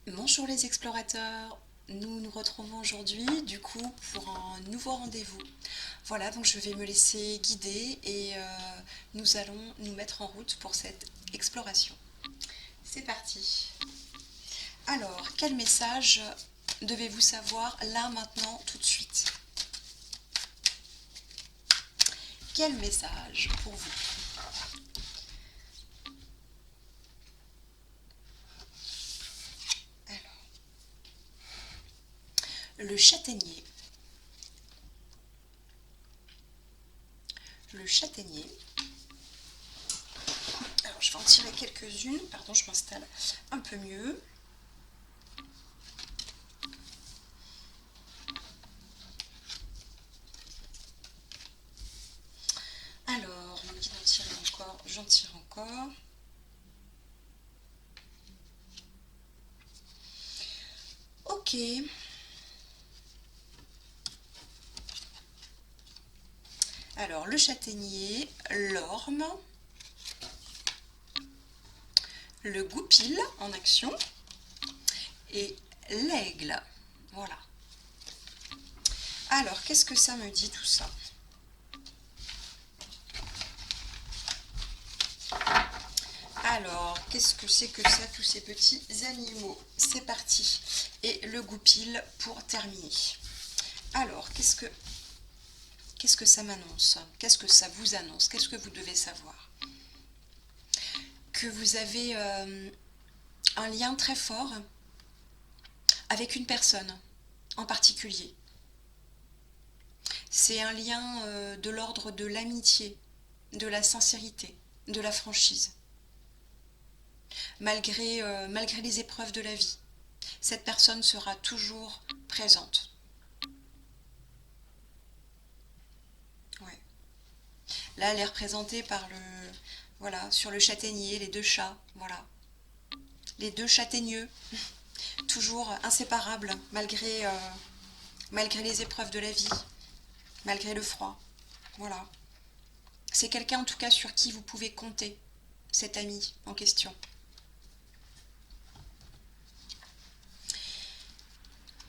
Bonjour les explorateurs, nous nous retrouvons aujourd'hui du coup pour un nouveau rendez-vous. Voilà, donc je vais me laisser guider et nous allons nous mettre en route pour cette exploration. C'est parti. Alors, quel message devez-vous savoir là maintenant tout de suite? Quel message pour vous? Alors, le châtaignier. Le châtaignier. Alors, je vais en tirer quelques-unes. Pardon, je m'installe un peu mieux. Alors, on me dit d'en tirer encore. J'en tire encore. Ok. Alors, le châtaignier, l'orme, le goupil en action et l'aigle. Voilà. Alors, qu'est-ce que ça me dit tout ça? Alors, qu'est-ce que c'est que ça, tous ces petits animaux? C'est parti. Et le goupil pour terminer. Alors, qu'est-ce que ça m'annonce? Qu'est-ce que ça vous annonce? Qu'est-ce que vous devez savoir? Que vous avez un lien très fort avec une personne en particulier. C'est un lien de l'ordre de l'amitié, de la sincérité, de la franchise. Malgré les épreuves de la vie, cette personne sera toujours présente. Ouais. Là, elle est représentée par voilà, sur le châtaignier, les deux chats, voilà. Les deux châtaigneux, toujours inséparables malgré les épreuves de la vie, malgré le froid. Voilà. C'est quelqu'un en tout cas sur qui vous pouvez compter, cet ami en question.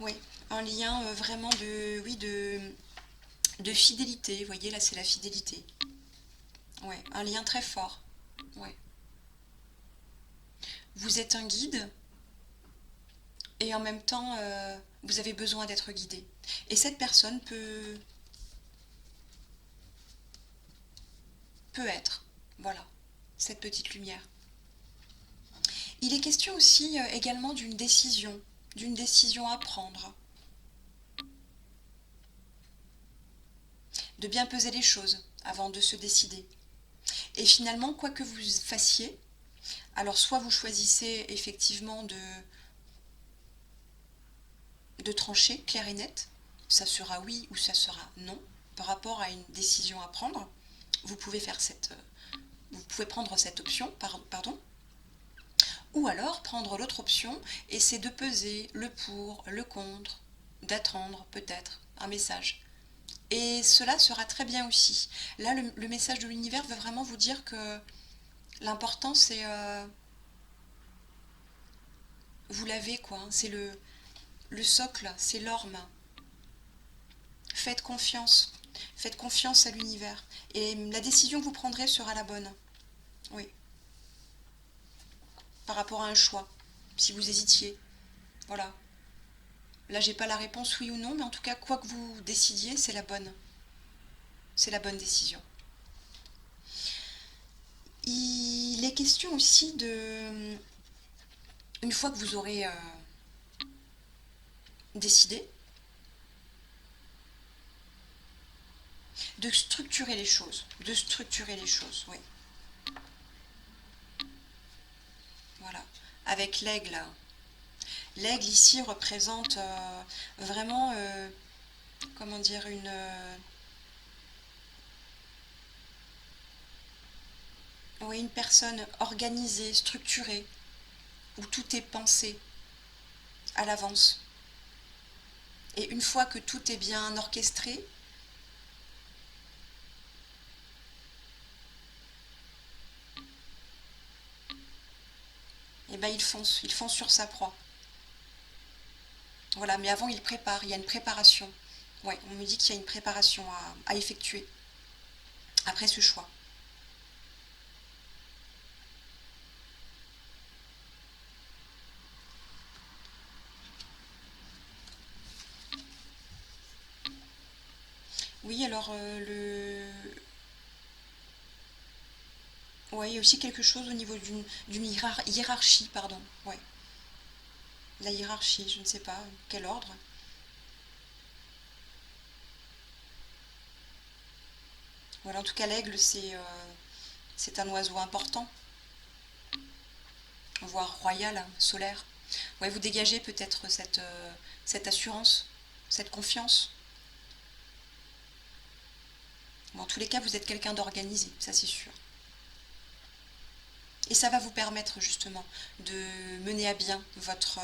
Oui, un lien vraiment oui, de fidélité. Vous voyez, là, c'est la fidélité. Ouais, un lien très fort. Ouais. Vous êtes un guide et en même temps, vous avez besoin d'être guidé. Et cette personne peut être, voilà, cette petite lumière. Il est question aussi également d'une décision à prendre, de bien peser les choses avant de se décider. Et finalement, quoi que vous fassiez, alors soit vous choisissez effectivement de trancher clair et net, ça sera oui ou ça sera non par rapport à une décision à prendre. Vous pouvez vous pouvez prendre cette option, pardon, ou alors prendre l'autre option et c'est de peser le pour, le contre, d'attendre peut-être un message. Et cela sera très bien aussi. Là, le message de l'univers veut vraiment vous dire que l'important c'est vous l'avez quoi, hein, c'est le socle, c'est l'orme. Faites confiance. Faites confiance à l'univers. Et la décision que vous prendrez sera la bonne. Oui. Par rapport à un choix. Si vous hésitiez. Voilà. Là, j'ai pas la réponse oui ou non, mais en tout cas, quoi que vous décidiez, c'est la bonne. C'est la bonne décision. Il est question aussi une fois que vous aurez décidé, de structurer les choses. De structurer les choses, oui. Voilà. Avec l'aigle. L'aigle ici représente vraiment, comment dire, oui, une personne organisée, structurée, où tout est pensé à l'avance. Et une fois que tout est bien orchestré, eh ben il fonce sur sa proie. Voilà, mais avant il prépare, il y a une préparation. Ouais, on me dit qu'il y a une préparation à effectuer après ce choix. Oui, alors ouais, il y a aussi quelque chose au niveau d'une hiérarchie, pardon. Ouais, la hiérarchie, je ne sais pas quel ordre. Voilà, en tout cas, l'aigle, c'est un oiseau important, voire royal, hein, solaire. Ouais, vous dégagez peut-être cette assurance, cette confiance. Bon, en tous les cas, vous êtes quelqu'un d'organisé, ça c'est sûr. Et ça va vous permettre justement de mener à bien votre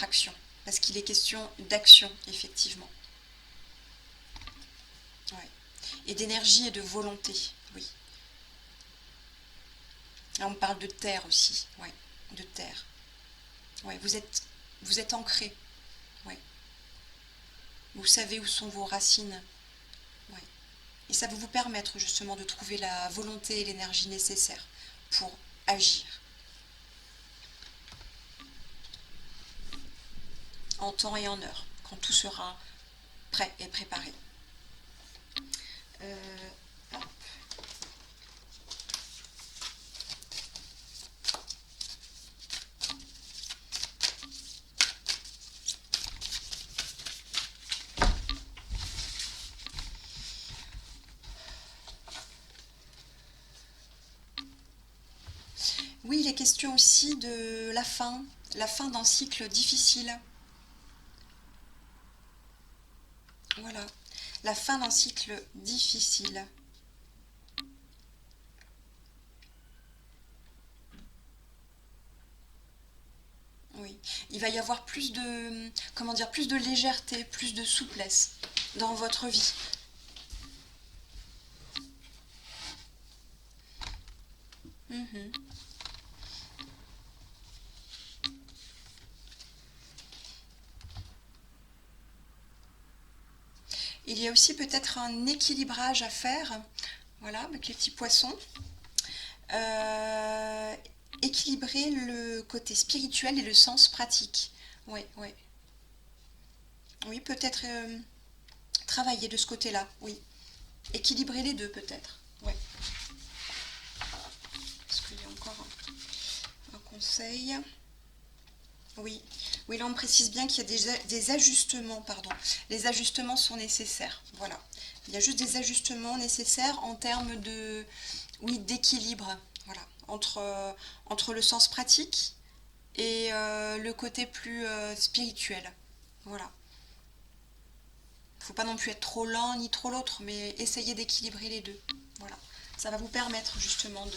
action. Parce qu'il est question d'action, effectivement. Ouais. Et d'énergie et de volonté, oui. Là, on parle de terre aussi, ouais. De terre. Ouais, vous êtes ancré, ouais. Vous savez où sont vos racines, ouais. Et ça va vous permettre justement de trouver la volonté et l'énergie nécessaires pour agir en temps et en heure, quand tout sera prêt et préparé. Euh, oui, il est question aussi de la fin d'un cycle difficile. Voilà, la fin d'un cycle difficile. Oui, il va y avoir plus de, comment dire, plus de légèreté, plus de souplesse dans votre vie. Mhm. Il y a aussi peut-être un équilibrage à faire, voilà, avec les petits poissons. Euh, Équilibrer le côté spirituel et le sens pratique. Oui, oui. Oui, peut-être travailler de ce côté-là, oui. Équilibrer les deux peut-être. Oui. Est-ce qu'il y a encore un conseil? Oui. Oui, là on précise bien qu'il y a des ajustements, pardon. Les ajustements sont nécessaires. Voilà. Il y a juste des ajustements nécessaires en termes de, oui, d'équilibre. Voilà. Entre le sens pratique et le côté plus spirituel. Voilà. Il ne faut pas non plus être trop l'un ni trop l'autre, mais essayer d'équilibrer les deux. Voilà. Ça va vous permettre justement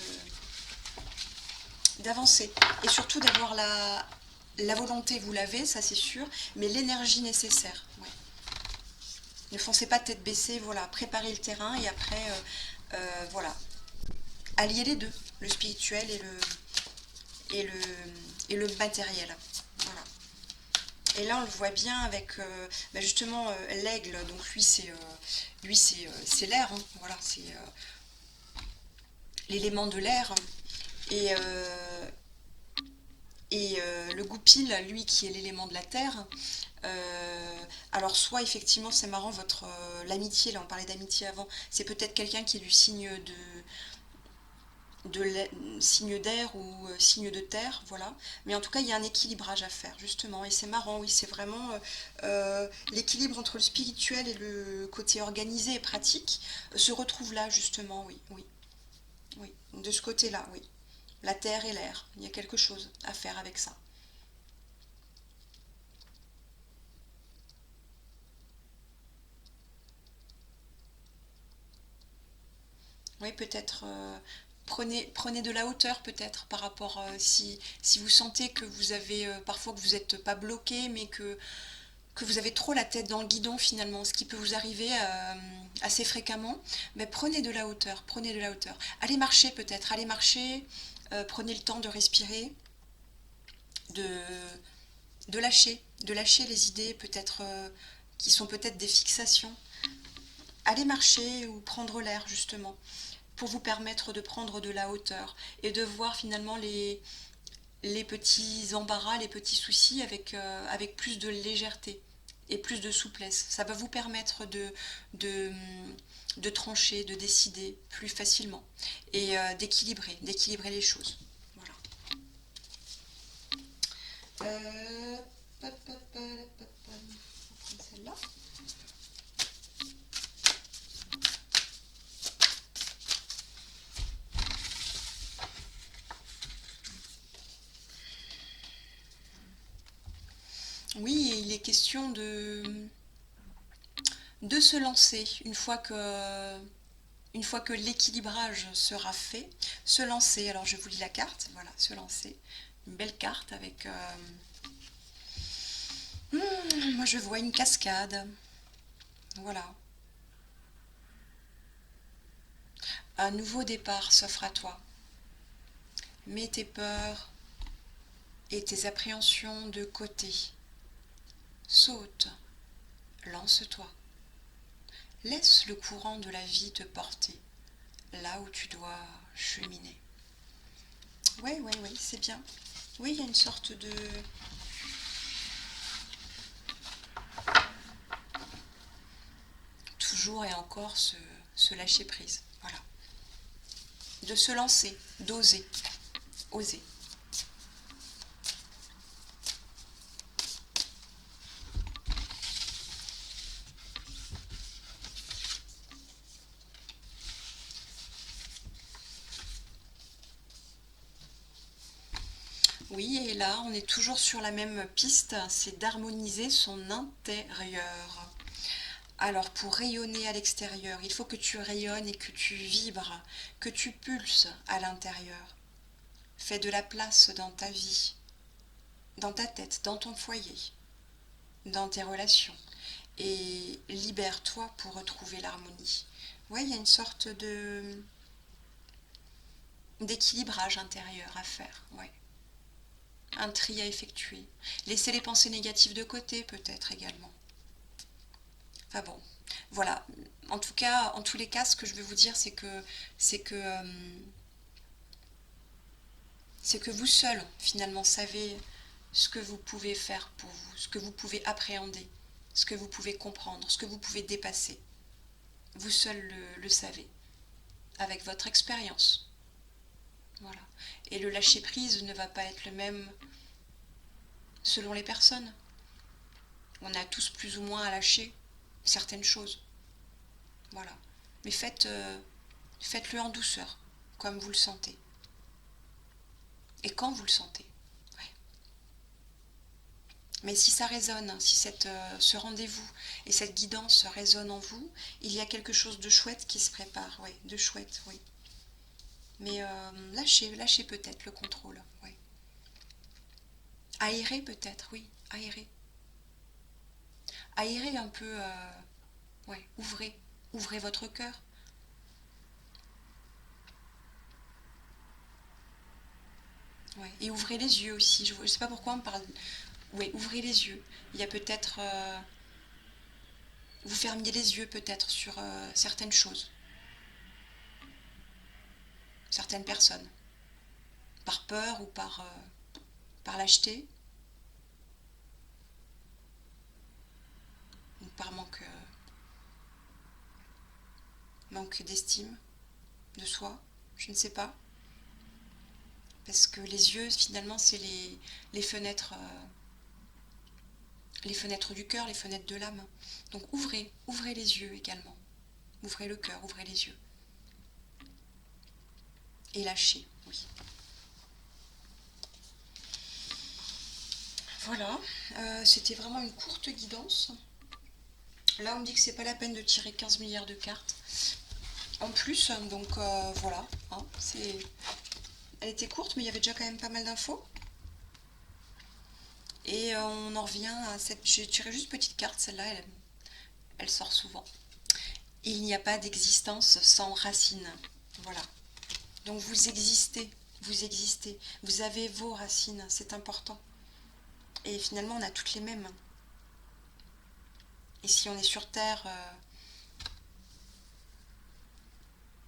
d'avancer et surtout d'avoir la volonté, vous l'avez, ça c'est sûr, mais l'énergie nécessaire. Ouais. Ne foncez pas tête baissée, voilà, préparez le terrain et après, voilà, alliez les deux, le spirituel et le, et le matériel. Voilà. Et là, on le voit bien avec bah justement l'aigle. Donc lui c'est l'air. Hein, voilà, c'est l'élément de l'air. Et le goupil, lui, qui est l'élément de la terre. Alors soit effectivement c'est marrant votre l'amitié, là on parlait d'amitié avant, c'est peut-être quelqu'un qui est du signe signe d'air ou signe de terre, voilà. Mais en tout cas, il y a un équilibrage à faire, justement. Et c'est marrant, oui, c'est vraiment l'équilibre entre le spirituel et le côté organisé et pratique se retrouve là, justement, oui, oui, oui. De ce côté-là, oui. La terre et l'air, il y a quelque chose à faire avec ça. Oui, peut-être prenez de la hauteur peut-être par rapport si vous sentez que vous avez parfois que vous n'êtes pas bloqué mais que vous avez trop la tête dans le guidon finalement, ce qui peut vous arriver assez fréquemment, mais prenez de la hauteur, prenez de la hauteur. Allez marcher peut-être, allez marcher, prenez le temps de respirer, de, de lâcher les idées peut-être qui sont peut-être des fixations. Allez marcher ou prendre l'air justement, pour vous permettre de prendre de la hauteur et de voir finalement les petits embarras, les petits soucis avec plus de légèreté et plus de souplesse. Ça va vous permettre de, de trancher, de décider plus facilement et d'équilibrer les choses. Voilà. On va prendre celle-là. Oui, et il est question de se lancer une fois que l'équilibrage sera fait, se lancer. Alors je vous lis la carte, voilà, se lancer. Une belle carte avec... moi je vois une cascade, voilà. Un nouveau départ s'offre à toi. Mets tes peurs et tes appréhensions de côté. Saute, lance-toi. Laisse le courant de la vie te porter là où tu dois cheminer. Oui, oui, oui, c'est bien. Oui, il y a une sorte de... Toujours et encore se lâcher prise. Voilà. De se lancer, d'oser. Oser. Oui, et là, on est toujours sur la même piste, c'est d'harmoniser son intérieur. Alors, pour rayonner à l'extérieur, il faut que tu rayonnes et que tu vibres, que tu pulses à l'intérieur. Fais de la place dans ta vie, dans ta tête, dans ton foyer, dans tes relations. Et libère-toi pour retrouver l'harmonie. Oui, il y a une sorte de d'équilibrage intérieur à faire, ouais. Un tri à effectuer. Laisser les pensées négatives de côté, peut-être également. Enfin bon, voilà. En tout cas, en tous les cas, ce que je veux vous dire, c'est que, c'est que vous seul, finalement, savez ce que vous pouvez faire pour vous, ce que vous pouvez appréhender, ce que vous pouvez comprendre, ce que vous pouvez dépasser. Vous seul le savez, avec votre expérience. Voilà. Et le lâcher-prise ne va pas être le même selon les personnes. On a tous plus ou moins à lâcher certaines choses. Voilà. Mais faites-le en douceur, comme vous le sentez. Et quand vous le sentez. Ouais. Mais si ça résonne, si ce rendez-vous et cette guidance résonnent en vous, il y a quelque chose de chouette qui se prépare. Oui, de chouette, oui. Mais lâchez peut-être le contrôle. Oui. Aérez peut-être, oui, aérez. Aérez un peu, ouais, ouvrez votre cœur. Ouais. Et ouvrez les yeux aussi. Je ne sais pas pourquoi on parle. Oui, ouvrez les yeux. Il y a peut-être. Vous fermiez les yeux peut-être sur certaines choses, certaines personnes, par peur ou par lâcheté, ou par manque d'estime de soi. Je ne sais pas. Parce que les yeux, finalement, c'est les fenêtres. Les fenêtres du cœur, les fenêtres de l'âme. Donc ouvrez les yeux également. Ouvrez le cœur, ouvrez les yeux. Et lâchez, oui. Voilà, c'était vraiment une courte guidance. Là, on me dit que c'est pas la peine de tirer 15 milliards de cartes. En plus, donc voilà, hein, elle était courte, mais il y avait déjà quand même pas mal d'infos. Et on en revient à cette... J'ai tiré juste petite carte, celle-là, elle sort souvent. Il n'y a pas d'existence sans racines. Voilà. Donc vous existez, vous avez vos racines, c'est important. Et finalement, on a toutes les mêmes. Et si on est sur Terre,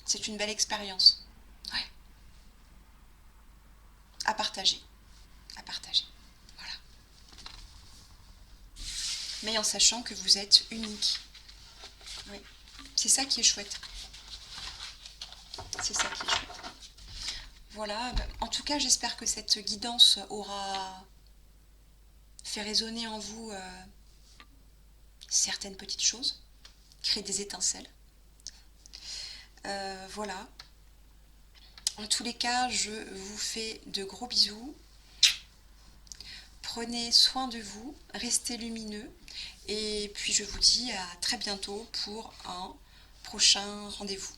c'est une belle expérience. Ouais. À partager. À partager. Voilà. Mais en sachant que vous êtes unique. Oui. C'est ça qui est chouette. C'est ça qui est chouette. Voilà. En tout cas, j'espère que cette guidance aura fait résonner en vous certaines petites choses, créer des étincelles. Voilà. En tous les cas, je vous fais de gros bisous. Prenez soin de vous, restez lumineux. Et puis je vous dis à très bientôt pour un prochain rendez-vous.